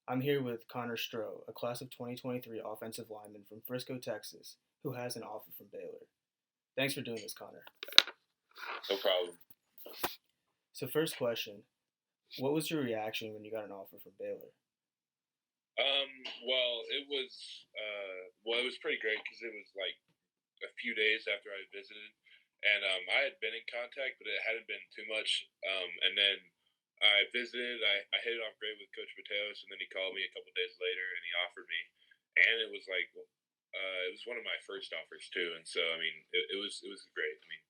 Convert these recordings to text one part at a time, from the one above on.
I'm here with Connor Stroh, a class of 2023 offensive lineman from Frisco, Texas, who has an offer from Baylor. Thanks for doing this, Connor. No problem. So, first question, what was your reaction when you got an offer from Baylor? Um, well, it was pretty great because it was like a few days after I visited, and I had been in contact, but it hadn't been too much. And then I visited. I hit it off great with Coach Mateos, and then he called me a couple days later, and he offered me, and it was like it was one of my first offers too, and so I mean, it was great. I mean,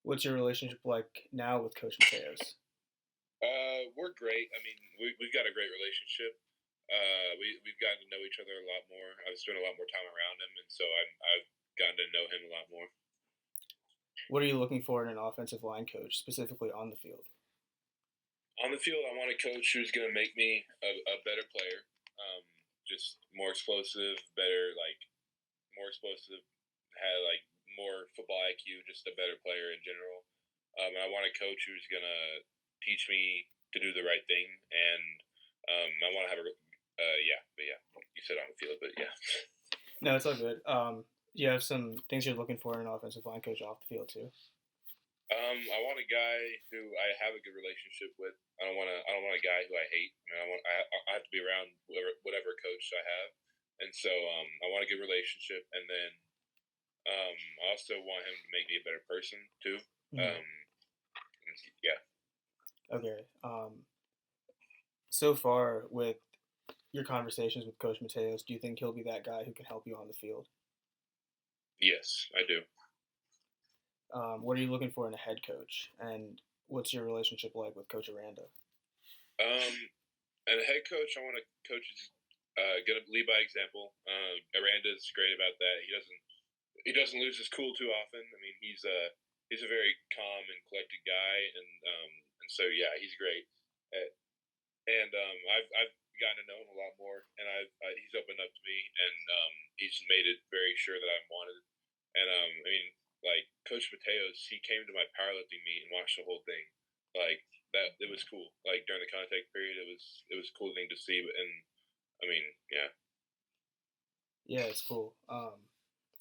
What's your relationship like now with Coach Mateos? we're great. I mean, we've got a great relationship. We've gotten to know each other a lot more. I've spent a lot more time around him, and so I've gotten to know him a lot more. What are you looking for in an offensive line coach, specifically on the field? On the field, I want a coach who's going to make me a better player, just more explosive, better, like more explosive, had like more football IQ, just a better player in general. I want a coach who's going to teach me to do the right thing, and I want to have you said on the field, but yeah. No, it's all good. Do you have some things you're looking for in an offensive line coach off the field too? I want a guy who I have a good relationship with. I don't want a guy who I hate. I have to be around whatever coach I have, and so I want a good relationship. And then I also want him to make me a better person too. Mm-hmm. Yeah. Okay. So far with your conversations with Coach Mateos, do you think he'll be that guy who can help you on the field? Yes, I do. What are you looking for in a head coach, and what's your relationship like with Coach Aranda? Um, and a head coach, I want a coach who's going to lead by example. Aranda's great about that. He doesn't lose his cool too often. I mean, he's a very calm and collected guy, and so yeah, he's great. And I've gotten to know him a lot more, and he's opened up to me, and he's made it very sure that I'm wanted. And I mean, like Coach Mateos, he came to my powerlifting meet and watched the whole thing. Like that, it was cool. Like during the contact period, it was a cool thing to see. And I mean, yeah. Yeah, it's cool.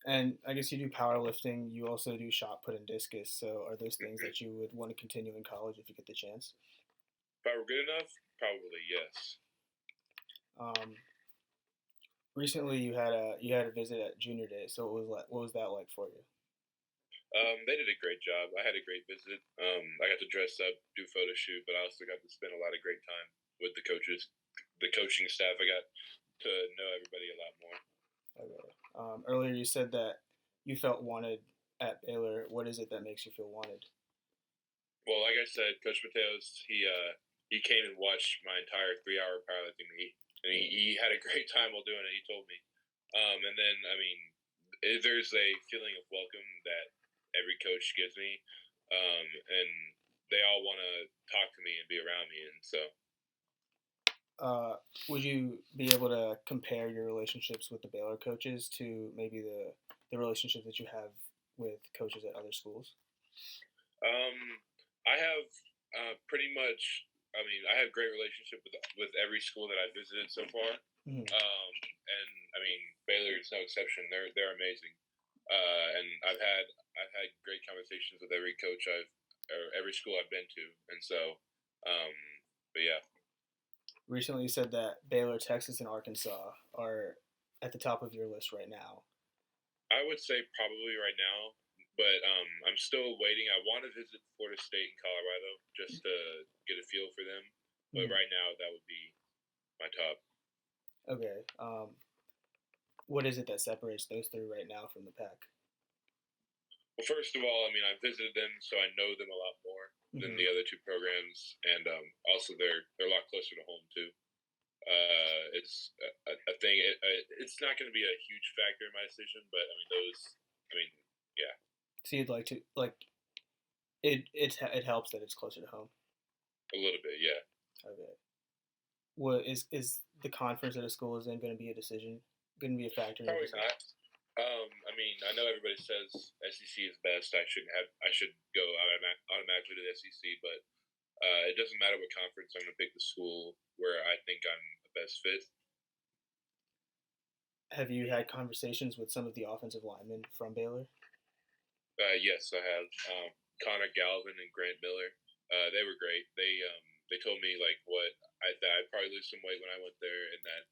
And I guess you do powerlifting. You also do shot put and discus. So are those things that you would want to continue in college if you get the chance? If I were good enough, probably yes. Um, Recently, you had a visit at Junior Day. So what was that like for you? They did a great job. I had a great visit. I got to dress up, do photo shoot, but I also got to spend a lot of great time with the coaches, the coaching staff. I got to know everybody a lot more. Okay. Earlier you said that you felt wanted at Baylor. What is it that makes you feel wanted? Well, like I said, Coach Mateos, he came and watched my entire 3 hour powerlifting meet, and he had a great time while doing it. He told me, and then I mean, there's a feeling of welcome that every coach gives me, and they all want to talk to me and be around me, and so. Would you be able to compare your relationships with the Baylor coaches to maybe the relationship that you have with coaches at other schools? Um, I have pretty much. I mean, I have great relationship with every school that I've visited so far, Mm-hmm. and I mean Baylor is no exception. They're amazing, and I've had great conversations with every coach or every school I've been to, and so, um, but yeah. Recently, you said that Baylor, Texas, and Arkansas are at the top of your list right now. I would say probably right now, but I'm still waiting. I want to visit Florida State and Colorado just to get a feel for them, but Mm-hmm. right now that would be my top. Okay. What is it that separates those three right now from the pack? Well, first of all, I mean I visited them, so I know them a lot more than Mm-hmm. the other two programs, and also they're a lot closer to home too. It's a thing. It's not going to be a huge factor in my decision, but I mean those. I mean, yeah, So you'd like to like it helps that it's closer to home. a little bit, yeah. Okay. What is the conference that a school is in going to be a decision? Going to be a factor in your Probably decision? not. I mean, I know everybody says SEC is best. I should go automatically to the SEC, but It doesn't matter what conference. I'm going to pick the school where I think I'm the best fit. Have you had conversations with some of the offensive linemen from Baylor? Yes, I have Connor Galvin and Grant Miller. They were great. They told me like that I'd probably lose some weight when I went there, and that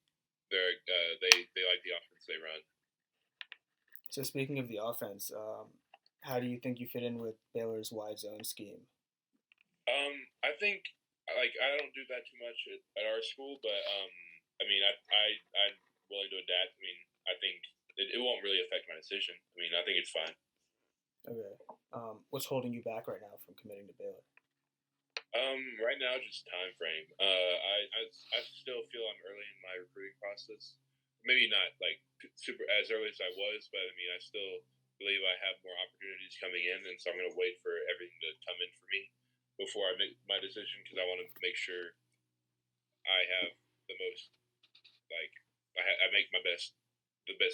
they like the offense they run. So speaking of the offense, how do you think you fit in with Baylor's wide zone scheme? I think like I don't do that too much at our school, but I mean I'm willing to adapt. I mean I think it won't really affect my decision. I mean I think it's fine. Okay. What's holding you back right now from committing to Baylor? Right now, just time frame. I still feel I'm early in my recruiting process. Maybe not like super as early as I was, but I mean, I still believe I have more opportunities coming in, and so I'm going to wait for everything to come in for me before I make my decision because I want to make sure I have the most like I make the best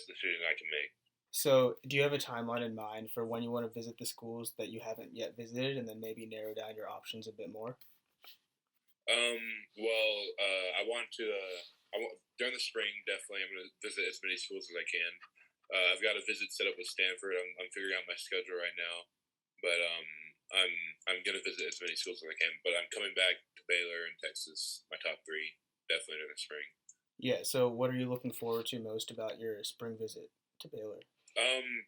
decision I can make. So, do you have a timeline in mind for when you want to visit the schools that you haven't yet visited, and then maybe narrow down your options a bit more? Um, well, I want to. I want during the spring. Definitely, I'm going to visit as many schools as I can. I've got a visit set up with Stanford. I'm figuring out my schedule right now, but I'm I'm going to visit as many schools as I can. But I'm coming back to Baylor and Texas. My top three definitely during the spring. Yeah. So, what are you looking forward to most about your spring visit to Baylor? Um,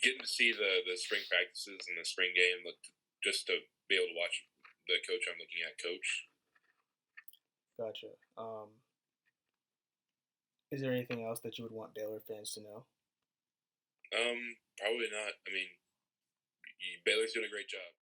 Getting to see the spring practices and the spring game, just to be able to watch the coach I'm looking at coach. Gotcha. Is there anything else that you would want Baylor fans to know? Probably not. I mean, Baylor's doing a great job.